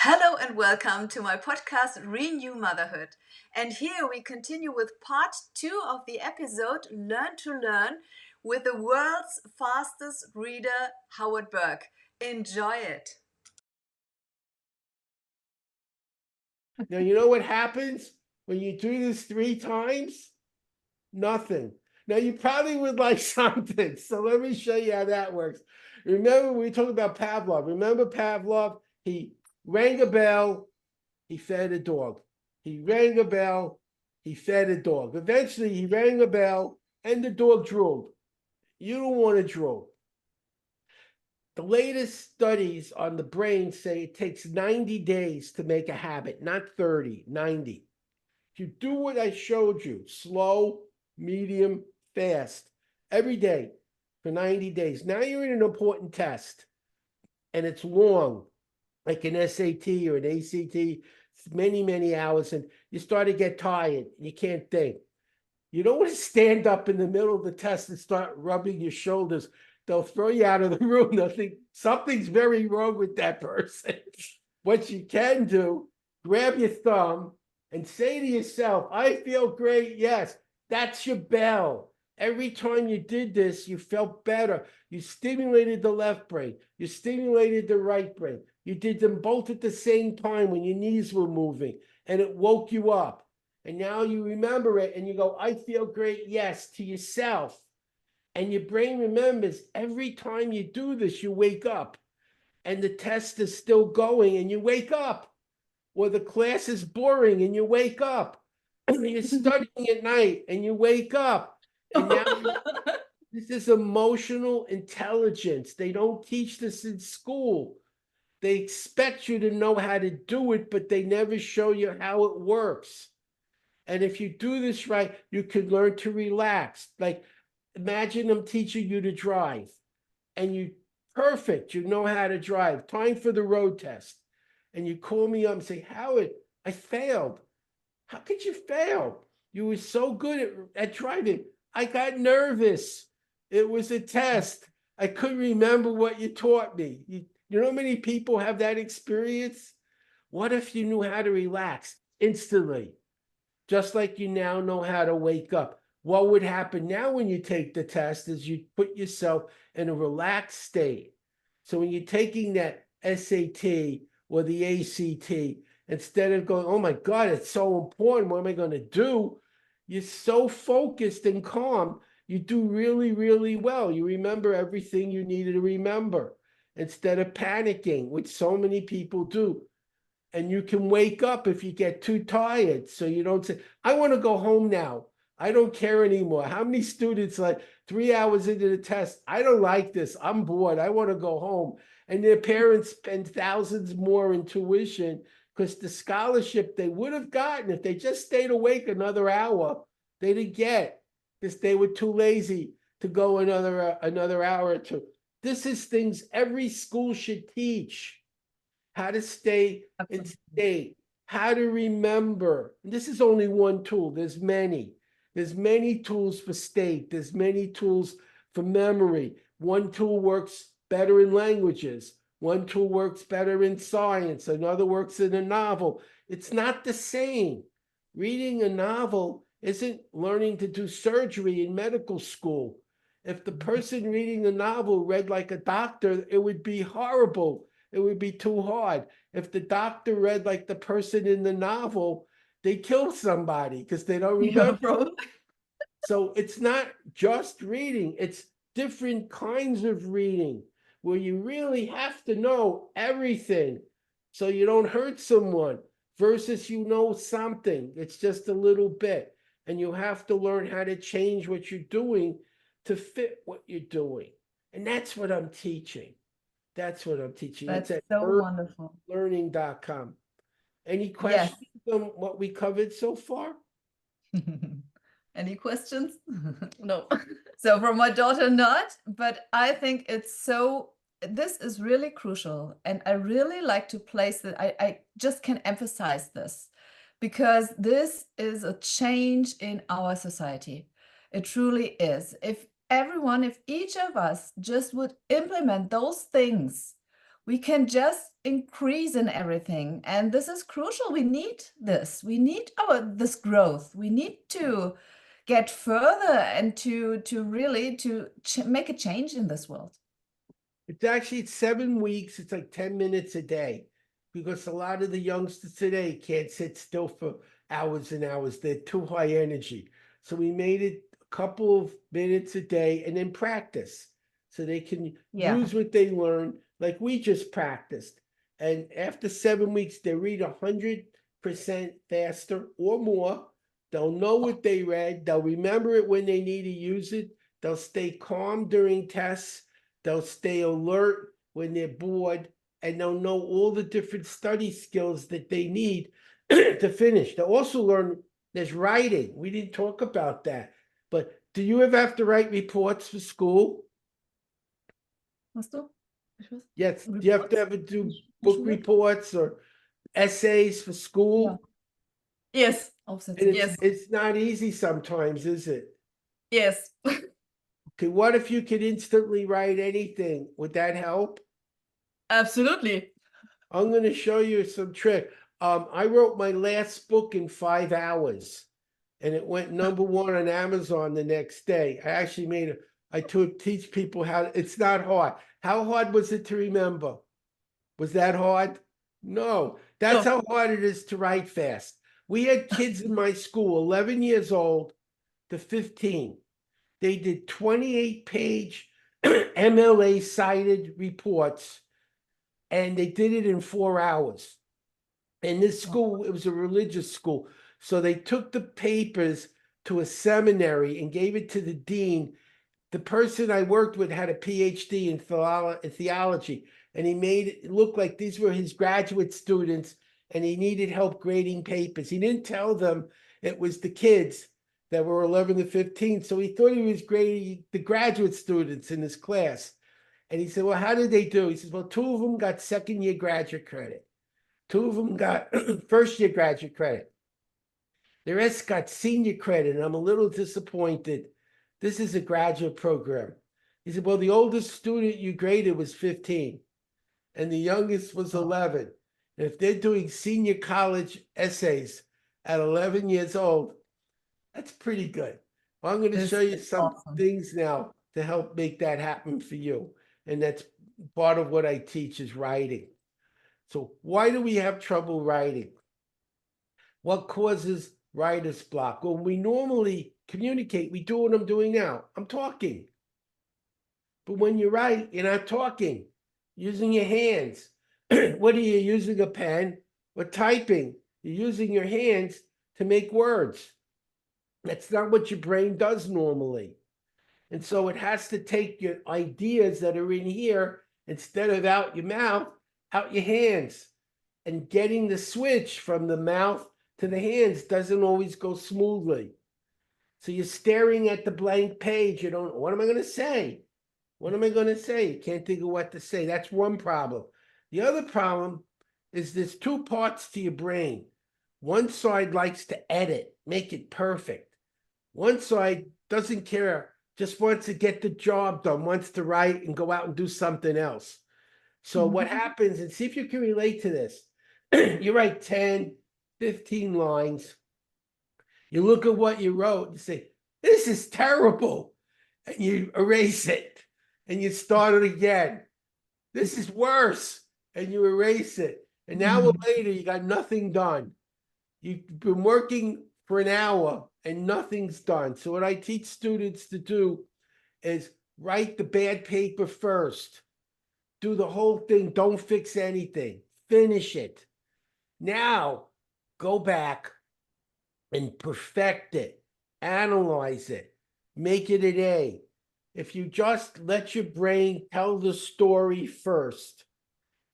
Hello and welcome to my podcast Renew Motherhood. And here we continue with part 2 of the episode Learn to Learn with the world's fastest reader, Howard Berg. Enjoy it. Now, you know what happens when you do this 3 times? Nothing. Now, you probably would like something. So let me show you how that works. Remember, we talked about Pavlov. Remember Pavlov? He rang a bell, he fed a dog. He rang a bell, he fed a dog. Eventually, he rang a bell and the dog drooled. You don't want to drool. The latest studies on the brain say it takes 90 days to make a habit, not 30, 90. If you do what I showed you, slow, medium, fast, every day for 90 days. Now you're in an important test and it's long, like an SAT or an ACT, it's many, many hours, and you start to get tired. You can't think. You don't want to stand up in the middle of the test and start rubbing your shoulders. They'll throw you out of the room. They'll think something's very wrong with that person. What you can do, grab your thumb and say to yourself, I feel great. Yes, that's your bell. Every time you did this, you felt better. You stimulated the left brain. You stimulated the right brain. You did them both at the same time when your knees were moving, and it woke you up. And now you remember it and you go, I feel great, yes, to yourself. And your brain remembers every time you do this, you wake up and the test is still going and you wake up. Or the class is boring and you wake up. You're studying at night and you wake up. And now this is emotional intelligence. They don't teach this in school. They expect you to know how to do it, but they never show you how it works. And if you do this right, you can learn to relax. Like, imagine them teaching you to drive and you perfect, you know how to drive. Time for the road test. And you call me up and say, Howard, I failed. How could you fail? You were so good at driving. I got nervous. It was a test. I couldn't remember what you taught me. You know how many people have that experience? What if you knew how to relax instantly? Just like you now know how to wake up. What would happen now when you take the test is you put yourself in a relaxed state. So when you're taking that SAT or the ACT, instead of going, oh my God, it's so important, what am I going to do? You're so focused and calm, you do really, really well. You remember everything you needed to remember instead of panicking, which so many people do. And you can wake up if you get too tired. So you don't say, I want to go home now. I don't care anymore. How many students, like 3 hours into the test, I don't like this. I'm bored. I want to go home. And their parents spend thousands more in tuition because the scholarship they would have gotten if they just stayed awake another hour, they didn't get because they were too lazy to go another hour or two. This is things every school should teach. How to stay in state, how to remember. This is only one tool. There's many. There's many tools for state. There's many tools for memory. One tool works better in languages. One tool works better in science. Another works in a novel. It's not the same. Reading a novel isn't learning to do surgery in medical school. If the person reading the novel read like a doctor, it would be horrible. It would be too hard. If the doctor read like the person in the novel, they kill somebody because they don't remember. So it's not just reading, it's different kinds of reading where you really have to know everything so you don't hurt someone versus you know something. It's just a little bit. And you have to learn how to change what you're doing to fit what you're doing. And that's what I'm teaching. That's what I'm teaching. That's It's at so wonderful. learning.com. Any Yes. questions on what we covered so far? Any questions? No. So from my daughter, not, but I think this is really crucial. And I really like to place that. I just can emphasize this because this is a change in our society. It truly is. If each of us just would implement those things, we can just increase in everything. And this is crucial. We need this. We need this growth. We need to get further and to really make a change in this world. It's 7 weeks. It's like 10 minutes a day, because a lot of the youngsters today can't sit still for hours and hours. They're too high energy. So we made it a couple of minutes a day and then practice so they can use what they learn, like we just practiced. And after 7 weeks, they read 100% faster or more. They'll know what they read. They'll remember it when they need to use it. They'll stay calm during tests. They'll stay alert when they're bored, and they'll know all the different study skills that they need to finish. They'll also learn there's writing. We didn't talk about that. But do you ever have to write reports for school? Yes. Do you have to ever do book reports or essays for school? Yes. It's not easy sometimes, is it? Yes. Okay, what if you could instantly write anything? Would that help? Absolutely. I'm going to show you some trick. I wrote my last book in 5 hours, and it went #1 on Amazon the next day. I actually teach people how. It's not hard. How hard was it to remember? Was that hard? No. That's how hard it is to write fast. We had kids in my school, 11 years old to 15. They did 28-page MLA-cited reports, and they did it in 4 hours. And this school, it was a religious school, so they took the papers to a seminary and gave it to the dean. The person I worked with had a PhD in theology, and he made it look like these were his graduate students, and he needed help grading papers. He didn't tell them it was the kids that were 11 to 15. So he thought he was grading the graduate students in his class. And he said, well, how did they do? He says, well, 2 of them got second-year graduate credit. 2 of them got first-year graduate credit. The rest got senior credit, and I'm a little disappointed. This is a graduate program. He said, well, the oldest student you graded was 15, and the youngest was 11. And if they're doing senior college essays at 11 years old, that's pretty good. Well, I'm going to show you some things now to help make that happen for you. And that's part of what I teach is writing. So why do we have trouble writing? What causes writer's block? Well, we normally communicate. We do what I'm doing now. I'm talking. But when you write, you're not talking. Using your hands. What are you using, a pen or typing? You're using your hands to make words. That's not what your brain does normally. And so it has to take your ideas that are in here, instead of out your mouth, out your hands. And getting the switch from the mouth to the hands doesn't always go smoothly. So you're staring at the blank page. You don't, what am I going to say? What am I going to say? You can't think of what to say. That's one problem. The other problem is there's 2 parts to your brain. One side likes to edit, make it perfect. One side doesn't care, just wants to get the job done, wants to write and go out and do something else. So what happens, and see if you can relate to this, you write 10, 15 lines, you look at what you wrote and say, this is terrible, and you erase it, and you start it again. This is worse, and you erase it. An hour later, you got nothing done. You've been working for an hour and nothing's done. So what I teach students to do is write the bad paper first. Do the whole thing. Don't fix anything. Finish it. Now, go back and perfect it. Analyze it. Make it an A. If you just let your brain tell the story first,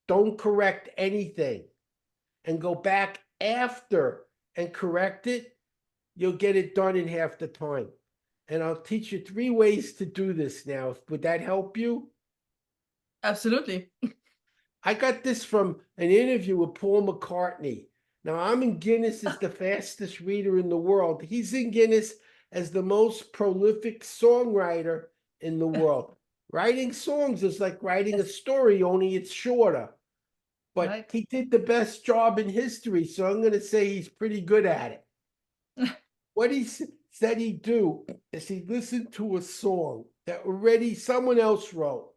don't correct anything, and go back after and correct it, you'll get it done in half the time. And I'll teach you 3 ways to do this now. Would that help you? Absolutely. I got this from an interview with Paul McCartney. Now, I'm in Guinness as the fastest reader in the world. He's in Guinness as the most prolific songwriter in the world. Writing songs is like writing a Yes, story, only it's shorter. But right. he did the best job in history, so I'm going to say he's pretty good at it. What he said he'd do is he'd listen to a song that already someone else wrote.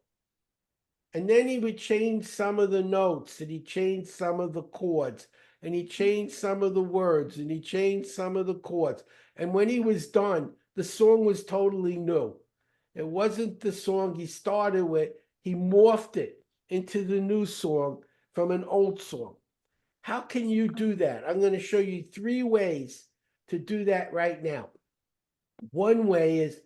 And then he would change some of the notes, and he changed some of the chords, and he changed some of the words, and he changed some of the chords. And when he was done, the song was totally new. It wasn't the song he started with, he morphed it into the new song from an old song. How can you do that? I'm going to show you 3 ways to do that right now. One way is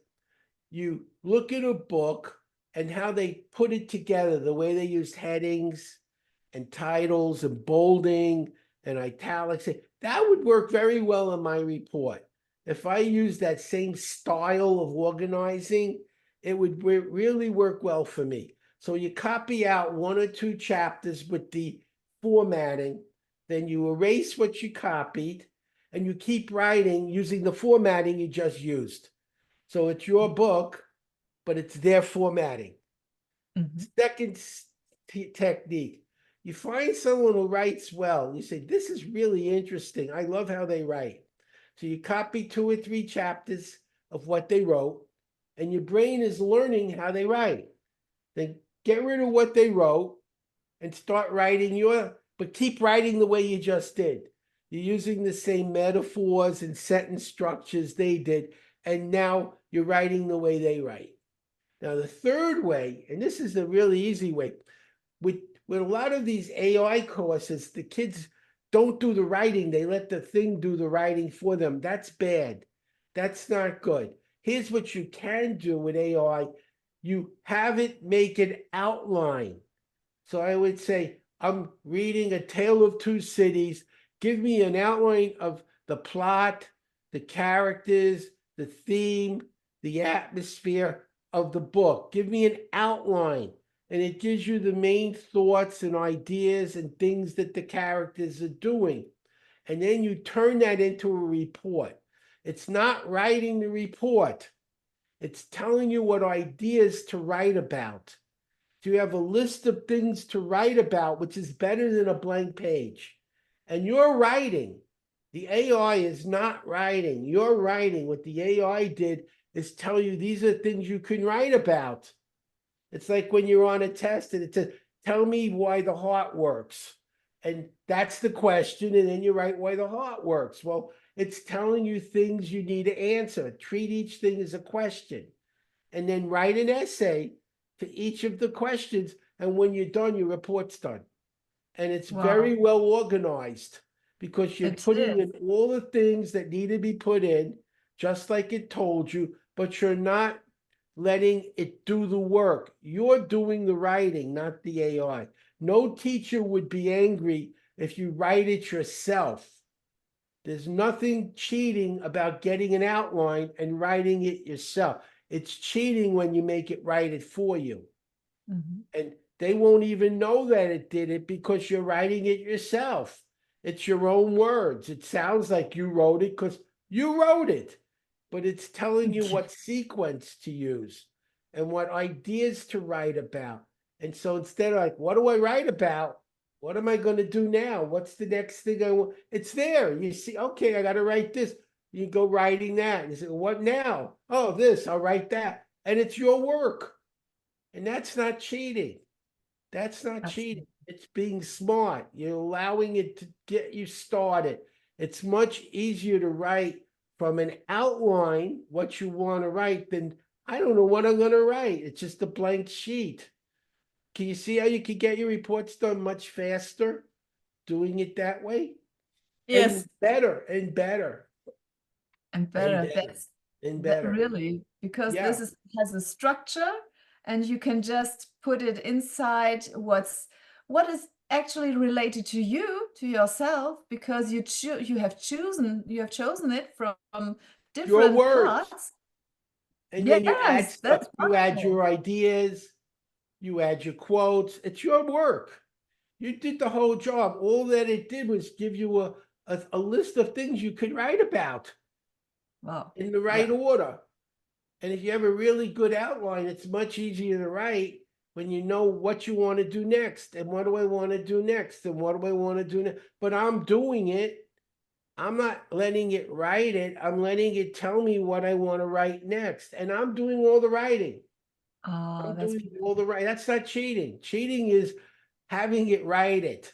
you look at a book and how they put it together, the way they used headings and titles and bolding and italics. That would work very well in my report. If I use that same style of organizing, it would really work well for me. So you copy out 1 or 2 chapters with the formatting, then you erase what you copied, and you keep writing using the formatting you just used. So it's your book, but it's their formatting. Second technique, you find someone who writes well. You say, this is really interesting. I love how they write. So you copy 2 or 3 chapters of what they wrote, and your brain is learning how they write. Then get rid of what they wrote and start writing but keep writing the way you just did. You're using the same metaphors and sentence structures they did, and now you're writing the way they write. Now, the third way, and this is a really easy way, with a lot of these AI courses, the kids don't do the writing. They let the thing do the writing for them. That's bad. That's not good. Here's what you can do with AI. You have it make an outline. So I would say, I'm reading A Tale of Two Cities. Give me an outline of the plot, the characters, the theme, the atmosphere of the book. Give me an outline. And it gives you the main thoughts and ideas and things that the characters are doing. And then you turn that into a report. It's not writing the report. It's telling you what ideas to write about. So you have a list of things to write about, which is better than a blank page. And you're writing. The AI is not writing. You're writing. What the AI did is tell you these are things you can write about. It's like when you're on a test and it says, tell me why the heart works. And that's the question. And then you write why the heart works. Well, it's telling you things you need to answer. Treat each thing as a question. And then write an essay to each of the questions. And when you're done, your report's done. And it's Wow, very well organized because you're it putting is. in all the things that need to be put in, just like it told you, but you're not letting it do the work. You're doing the writing, not the AI. No teacher would be angry if you write it yourself. There's nothing cheating about getting an outline and writing it yourself. It's cheating when you make it write it for you. And they won't even know that it did it because you're writing it yourself. It's your own words. It sounds like you wrote it because you wrote it, but it's telling you what sequence to use and what ideas to write about. And so instead of like, what do I write about? What am I going to do now? What's the next thing I want? It's there. You see, okay, I got to write this. You go writing that. And you say, what now? Oh, this, I'll write that. And it's your work. And that's not cheating. That's not cheating. Absolutely. It's being smart. You're allowing it to get you started. It's much easier to write from an outline what you want to write than I don't know what I'm going to write. It's just a blank sheet. Can you see how you can get your reports done much faster doing it that way? And Yes, better and better and and better. better and That better. really, because Yeah. this has a structure and you can just put it inside what is actually related to you, to yourself, because you have chosen it from Your different words. parts. And then you add Yes, stuff. that's You add wonderful. your ideas. You add your quotes. It's your work. You did the whole job. All that it did was give you a list of things you could write about Wow. in the right Yeah. order. And if you have a really good outline, it's much easier to write when you know what you want to do next. And what do I want to do next? And what do I want to do next? But I'm doing it. I'm not letting it write it. I'm letting it tell me what I want to write next. And I'm doing all the writing. Oh, I'm that's doing beautiful. all the writing. That's not cheating. Cheating is having it write it.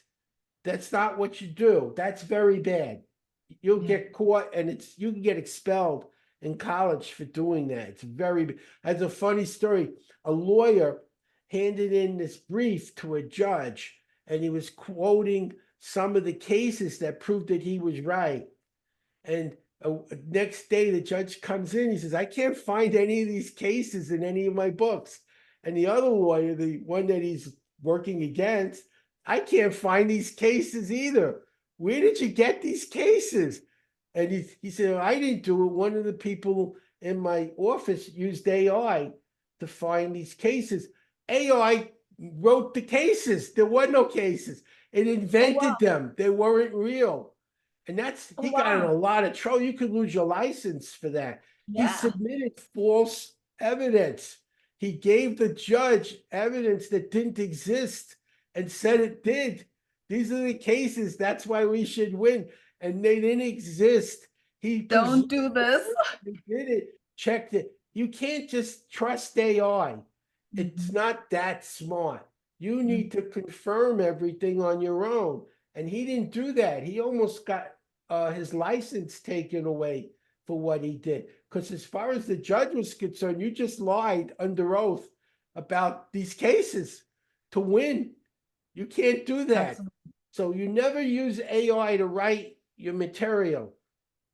That's not what you do. That's very bad. You'll Yeah. get caught and you can get expelled in college for doing that. It's very, as a funny story, a lawyer handed in this brief to a judge and he was quoting some of the cases that proved that he was right. And next day, the judge comes in. He says, I can't find any of these cases in any of my books. And the other lawyer, the one that he's working against, I can't find these cases either. Where did you get these cases? And he said, I didn't do it. One of the people in my office used AI to find these cases. AI wrote the cases. There were no cases. It Oh, wow. invented them. They weren't real. And Oh, he got in a wow. lot of trouble. You could lose your license for that. He Yeah. submitted false evidence. He gave the judge evidence that didn't exist and said it did. These are the cases. That's why we should win. And they didn't exist. He presumed Don't do this. they did it, checked it. You can't just trust AI. It's Mhm. not that smart. You Mhm. need to confirm everything on your own. And he didn't do that. He almost got his license taken away for what he did. Because as far as the judge was concerned, you just lied under oath about these cases to win. You can't do that. Absolutely. So you never use AI to write your material.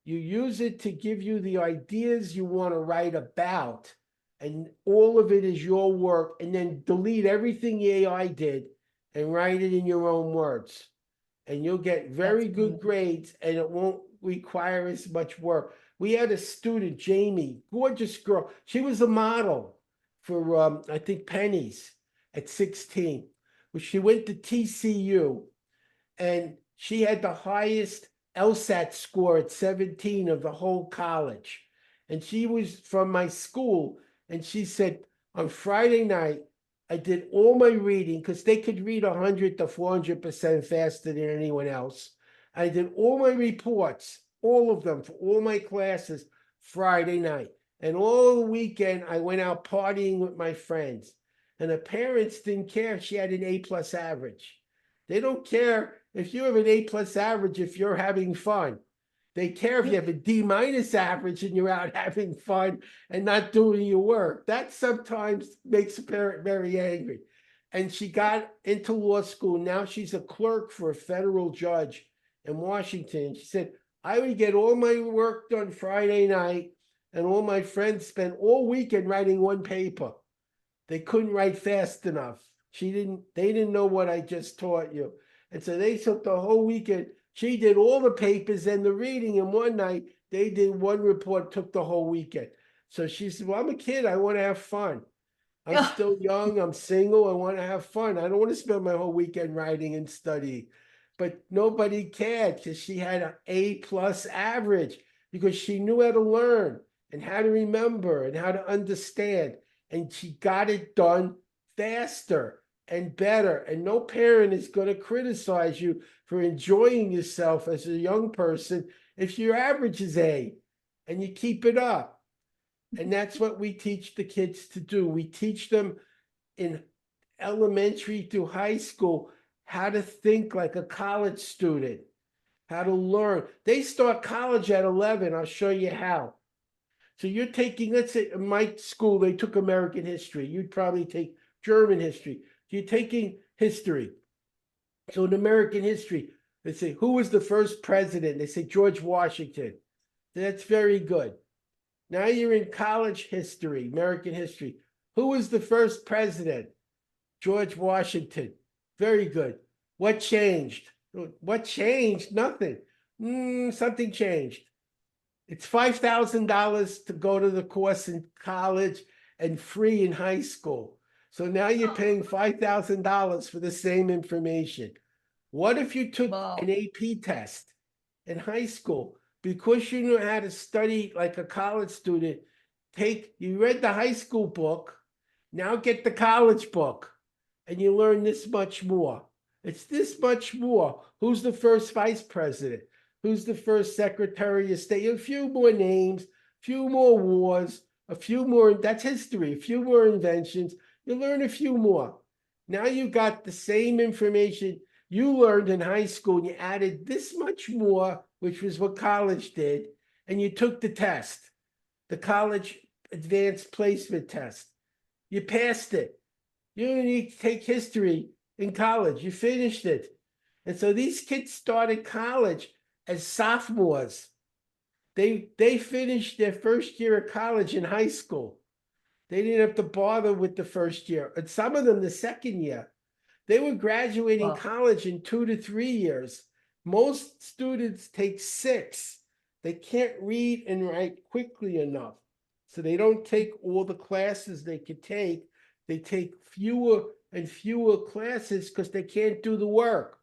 You use it to give you the ideas you want to write about. And all of it is your work. And then delete everything the AI did and write it in your own words. And you'll get That's very good brilliant. grades and it won't require as much work. We had a student, Jamie, gorgeous girl. She was a model for, I think, Pennies at 16. Well, she went to TCU and she had the highest LSAT score at 17 of the whole college. And she was from my school. And she said, on Friday night, I did all my reading because they could read 100 to 400% faster than anyone else. I did all my reports, all of them for all my classes Friday night. And all the weekend, I went out partying with my friends. And the parents didn't care if she had an A+ average. They don't care if you have an A+ average if you're having fun. They care if you Yeah. have a D- average and you're out having fun and not doing your work. That sometimes makes a parent very angry. And she got into law school. Now she's a clerk for a federal judge in Washington. She said, I would get all my work done Friday night, and all my friends spent all weekend writing one paper. They couldn't write fast enough. They didn't know what I just taught you. And so they took the whole weekend. She did all the papers and the reading, and one night they did one report, took the whole weekend. So she said, well, I'm a kid. I want to have fun. I'm Yeah. still young. I'm single. I want to have fun. I don't want to spend my whole weekend writing and studying. But nobody cared because she had an A+ average because she knew how to learn and how to remember and how to understand. And she got it done faster and better. And no parent is going to criticize you for enjoying yourself as a young person if your average is A and you keep it up. And that's what we teach the kids to do. We teach them in elementary through high school how to think like a college student, how to learn. They start college at 11. I'll show you how. So you're taking, let's say in my school, they took American history. You'd probably take German history. You're taking history. So in American history, they say, who was the first president? They say George Washington. That's very good. Now you're in college history, American history. Who was the first president? George Washington. Very good. What changed? What changed? Nothing. Something changed. It's $5,000 to go to the course in college and free in high school. So now you're paying $5,000 for the same information. What if you took Wow. an AP test in high school? Because you knew how to study like a college student, You read the high school book, now get the college book, and you learn this much more. It's this much more. Who's the first vice president? Who's the first secretary of state? A few more names, a few more wars, a few more, that's history, a few more inventions. You learn a few more. Now you got the same information you learned in high school, and you added this much more, which was what college did, and you took the test, the college advanced placement test. You passed it. You didn't need to take history in college. You finished it. And so these kids started college as sophomores. They finished their first year of college in high school. They didn't have to bother with the first year. And some of them the second year. They were graduating college in 2 to 3 years. Most students take 6. They can't read and write quickly enough. So they don't take all the classes they could take. They take fewer and fewer classes because they can't do the work.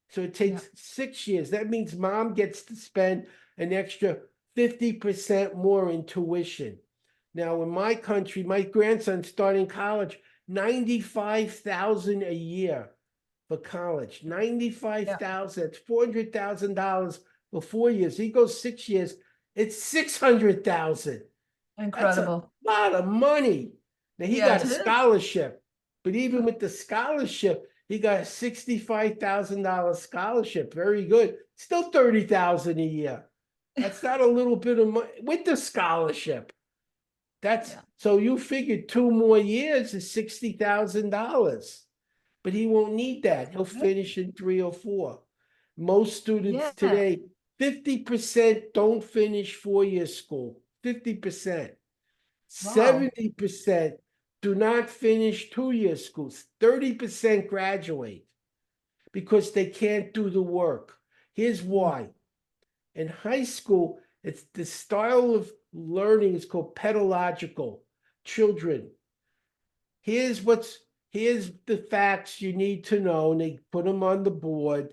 So it takes 6 years. That means mom gets to spend an extra 50% more in tuition. Now, in my country, my grandson's starting college, $95,000 a year for college. $95,000. That's $400,000 for 4 years. He goes 6 years. It's $600,000. Incredible. That's a lot of money. Now he got a scholarship, but even with the scholarship, he got a $65,000 scholarship. Very good. Still $30,000 a year. That's not a little bit of money with the scholarship. So you figured 2 more years is $60,000, but he won't need that. He'll finish in 3 or 4. Most students today, 50% don't finish 4-year school. 50%. 70% do not finish 2-year schools. 30% graduate because they can't do the work. Here's why. In high school, it's the style of learning is called pedagogical. Children, here's the facts you need to know, and they put them on the board,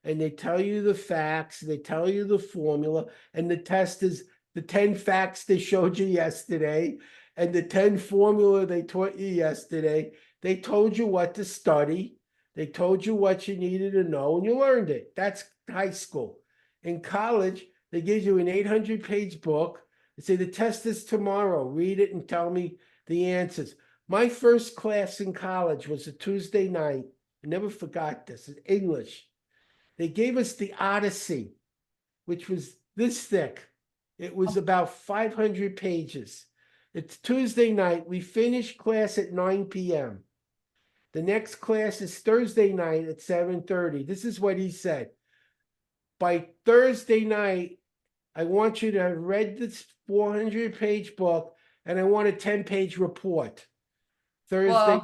and they tell you the facts, they tell you the formula, and the test is the 10 facts they showed you yesterday, and the 10 formula they taught you yesterday. They told you what to study, they told you what you needed to know, and you learned it. That's high school. In college, they give you an 800-page book. They say the test is tomorrow. Read it and tell me the answers. My first class in college was a Tuesday night. I never forgot this. In English. They gave us the Odyssey, which was this thick. It was about 500 pages. It's Tuesday night. We finished class at 9 p.m. The next class is Thursday night at 7:30. This is what he said. By Thursday night, I want you to have read this 400-page book, and I want a 10-page report. Thursday night.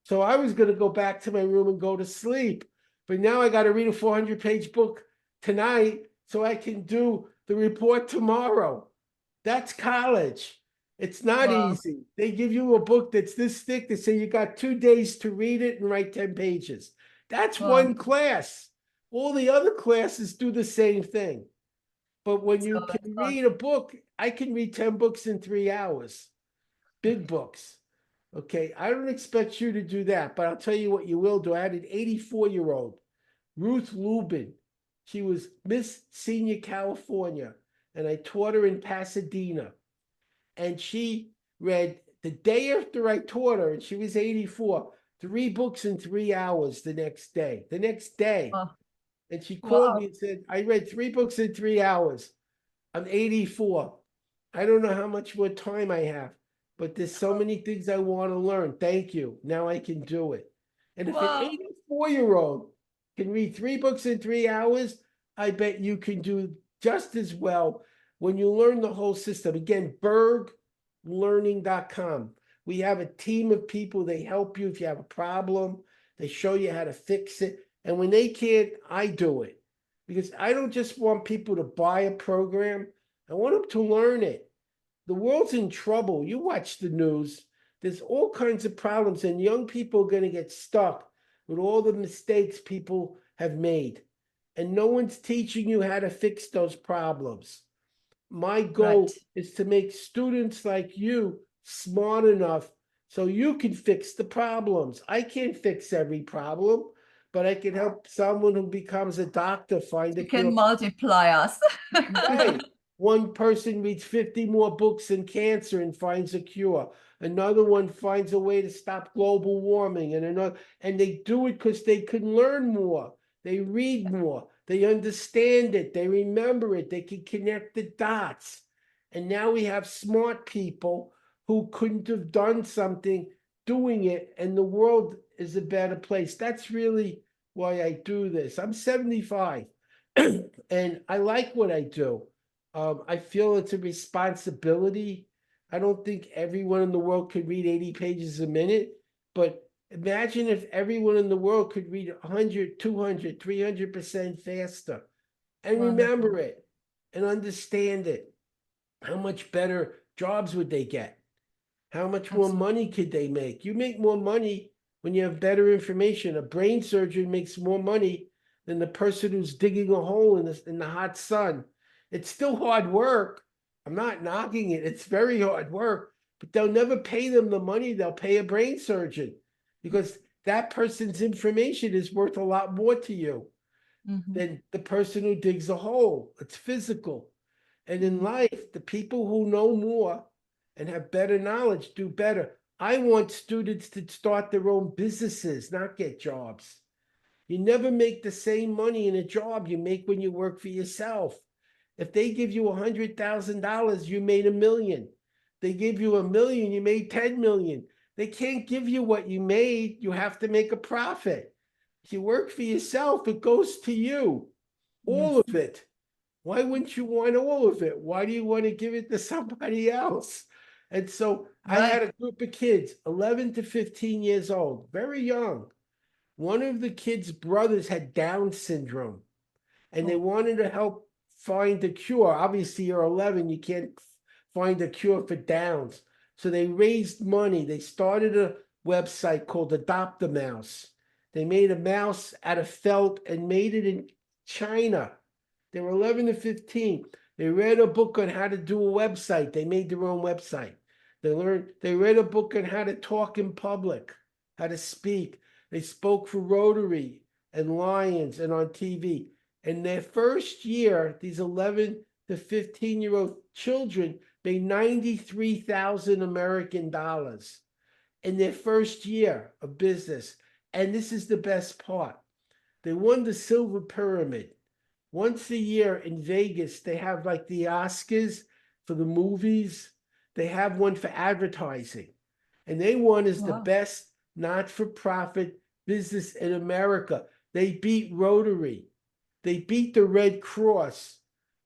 So I was going to go back to my room and go to sleep. But now I got to read a 400-page book tonight so I can do the report tomorrow. That's college. It's not easy. They give you a book that's this thick. They say you got 2 days to read it and write 10 pages. That's one class. All the other classes do the same thing. But when you can read a book, I can read 10 books in 3 hours. Big books. Okay, I don't expect you to do that, but I'll tell you what you will do. I had an 84-year-old, Ruth Lubin. She was Miss Senior California, and I taught her in Pasadena. And she read, the day after I taught her, and she was 84, 3 books in 3 hours the next day. The next day. And she called me and said, I read 3 books in 3 hours. I'm 84. I don't know how much more time I have, but there's so many things I want to learn. Thank you. Now I can do it. And if an 84-year-old can read 3 books in 3 hours, I bet you can do just as well when you learn the whole system. Again, berglearning.com. We have a team of people. They help you if you have a problem. They show you how to fix it. And when they can't, I do it. Because I don't just want people to buy a program. I want them to learn it. The world's in trouble. You watch the news. There's all kinds of problems, and young people are going to get stuck with all the mistakes people have made. And no one's teaching you how to fix those problems. My Right. goal is to make students like you smart enough so you can fix the problems. I can't fix every problem, but I can help someone who becomes a doctor find a You can cure. multiply us. Right. One person reads 50 more books in cancer and finds a cure. Another one finds a way to stop global warming, and they do it because they can learn more. They read more. They understand it. They remember it. They can connect the dots. And now we have smart people who couldn't have done something doing it, and the world is a better place. That's really why I do this. I'm 75. And I like what I do. I feel it's a responsibility. I don't think everyone in the world could read 80 pages a minute, but imagine if everyone in the world could read 100, 200, 300% faster and remember Wonderful. it and understand it. How much better jobs would they get? How much more Absolutely. money could they make? You make more money when you have better information. A brain surgeon makes more money than the person who's digging a hole in the hot sun. It's still hard work. I'm not knocking it. It's very hard work, but they'll never pay them the money they'll pay a brain surgeon because that person's information is worth a lot more to you Mhm. than the person who digs a hole. It's physical. And in Mhm. life, the people who know more and have better knowledge do better. I want students to start their own businesses, not get jobs. You never make the same money in a job you make when you work for yourself. If they give you $100,000, you made $1 million. They give you $1 million, you made 10 million. They can't give you what you made. You have to make a profit. If you work for yourself, it goes to you, all Yes. of it. Why wouldn't you want all of it? Why do you want to give it to somebody else? And so I Right. had a group of kids, 11 to 15 years old, very young. One of the kids' brothers had Down syndrome, and they Oh, wanted to help find a cure. Obviously, you're 11, you can't find a cure for Downs. So they raised money. They started a website called Adopt a Mouse. They made a mouse out of felt and made it in China. They were 11 to 15. They read a book on how to do a website. They made their own website. They read a book on how to talk in public, how to speak. They spoke for Rotary and Lions and on TV. In their first year, these 11 to 15-year-old children made 93,000 American dollars in their first year of business. And this is the best part. They won the Silver Pyramid. Once a year in Vegas, they have like the Oscars for the movies. They have one for advertising. And they won as the wow. best not for profit business in America. They beat Rotary, they beat the Red Cross.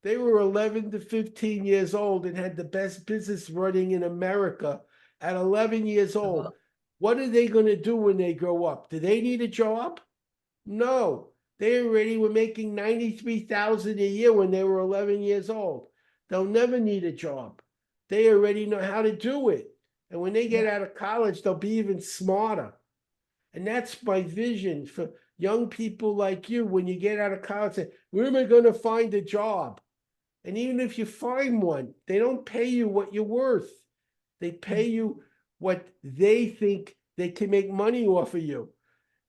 They were 11 to 15 years old and had the best business running in America at 11 years old. Wow. What are they going to do when they grow up? Do they need a job? No, they already were making 93,000 a year when they were 11 years old. They'll never need a job. They already know how to do it. And when they get Yeah. out of college, they'll be even smarter. And that's my vision for young people like you. When you get out of college, say, where am I going to find a job? And even if you find one, they don't pay you what you're worth. They pay you what they think they can make money off of you.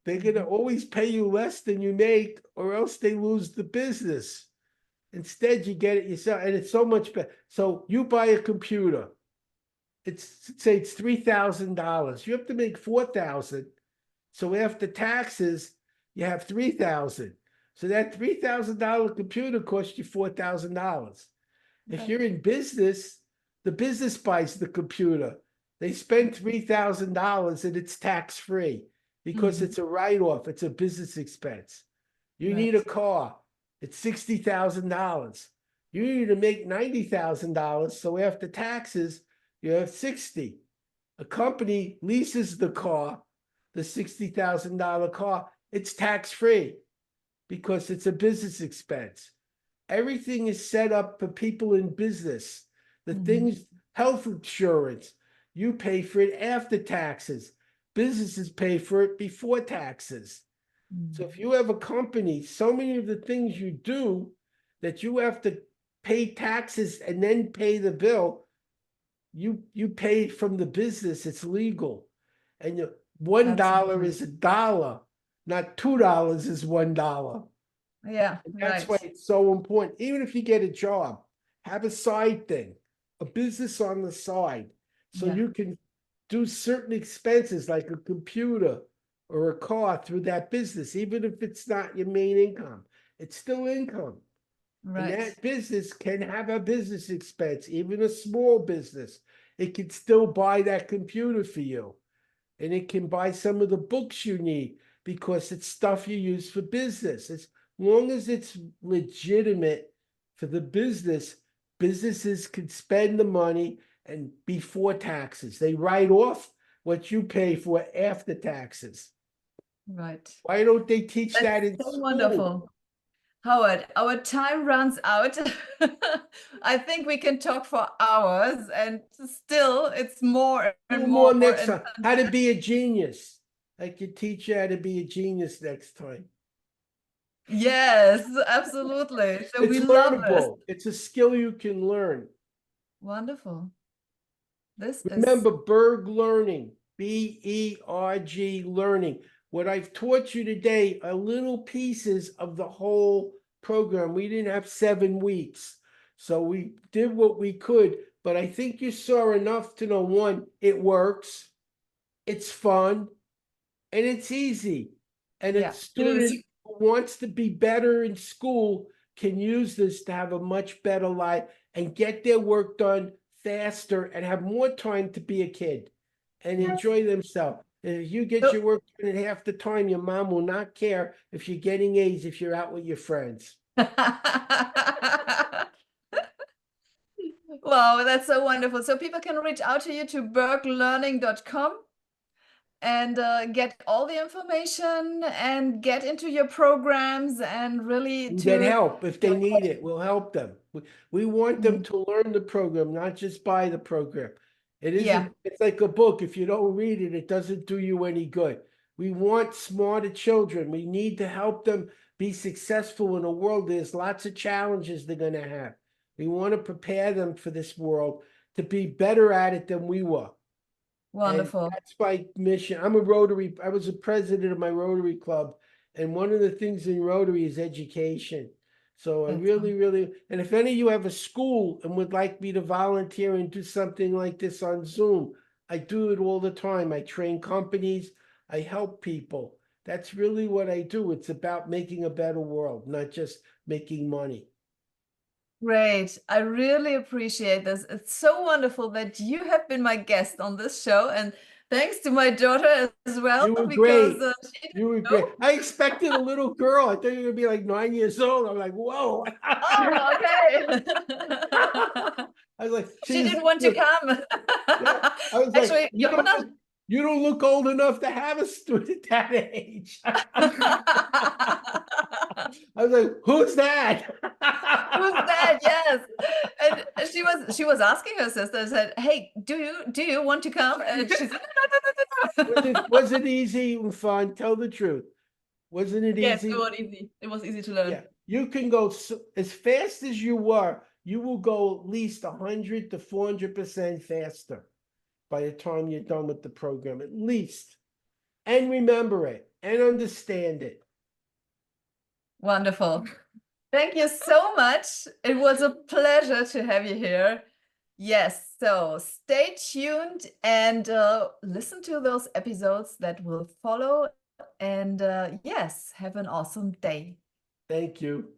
They're going to Mhm. always pay you less than you make, or else they lose the business. Instead, you get it yourself, and it's so much better. So you buy a computer. It's say it's $3,000. You have to make 4,000. So after taxes, you have 3,000. So that $3,000 computer costs you $4,000. If Right. you're in business, the business buys the computer. They spend $3,000 and it's tax free because Mhm. it's a write off, it's a business expense. You need a Right. car, it's $60,000. You need to make $90,000. So after taxes, you have 60. A company leases the car, the $60,000 car, it's tax free because it's a business expense. Everything is set up for people in business. The Mhm. things, health insurance, you pay for it after taxes. Businesses pay for it before taxes. So Mhm. if you have a company, so many of the things you do that you have to pay taxes and then pay the bill, you pay from the business. It's legal. And $1 Absolutely. is $1, not $2 is $1. Yeah, And that's why right. it's so important. Even if you get a job, have a side thing, a business on the side, so Yeah, you can do certain expenses like a computer or a car through that business, even if it's not your main income. It's still income. And right. that business can have a business expense, even a small business. It can still buy that computer for you. And it can buy some of the books you need because it's stuff you use for business. As long as it's legitimate for the business, businesses can spend the money and before taxes. They write off what you pay for after taxes. Right. Why don't they teach That's that in so school? wonderful. Howard, our time runs out. I think we can talk for hours, and still it's more A and little more more. next And time. How to be a genius. I could teach you how to be a genius next time. yes, absolutely. So It's we love this. learnable. It's a skill you can learn. Wonderful. This is Remember Berg learning, BERG learning. What I've taught you today are little pieces of the whole program. We didn't have 7 weeks. So we did what we could, but I think you saw enough to know, one, it works, it's fun, and it's easy. And a yeah, it is. student who wants to be better in school can use this to have a much better life and get their work done faster and have more time to be a kid and enjoy themselves. And if you get So, your work done in half the time, your mom will not care if you're getting A's if you're out with your friends. wow, that's so wonderful. So people can reach out to you to berglearning.com and get all the information and get into your programs and really And get to help if they need it. We'll help them. We want them to learn the program, not just buy the program. It yeah, isn't, it's like a book. If you don't read it, it doesn't do you any good. We want smarter children. We need to help them be successful in a world. There's lots of challenges they're going to have. We want to prepare them for this world to be better at it than we were. And wonderful. that's my mission. I was a president of my Rotary Club. And one of the things in Rotary is education. So I That's really, and if any of you have a school and would like me to volunteer and do something like this on Zoom, I do it all the time. I train companies, I help people. That's really what I do. It's about making a better world, not just making money. great. I really appreciate this. It's so wonderful that you have been my guest on this show. And thanks to my daughter as well, You were because great. she You were didn't great. know. I expected a little girl. I thought you were gonna be like 9 years old. I'm like, whoa. Oh, okay. I was like, She she's didn't want to come. yeah. I was like, Actually, Johanna. you don't look old enough to have a student that age. I was like, who's that? Who's that? Yes. And she was asking her sister, said, "Hey, do you want to come?" And she said, "No." Was it easy and fun? Tell the truth. Wasn't it Yes, easy? it was easy. It was easy to learn. Yeah, you can go as fast as you were. You will go at least 100 to 400% faster by the time you're done with the program, at least. And remember it and understand it. Wonderful. Thank you so much. It was a pleasure to have you here. Yes, so stay tuned and listen to those episodes that will follow. And yes, have an awesome day. Thank you.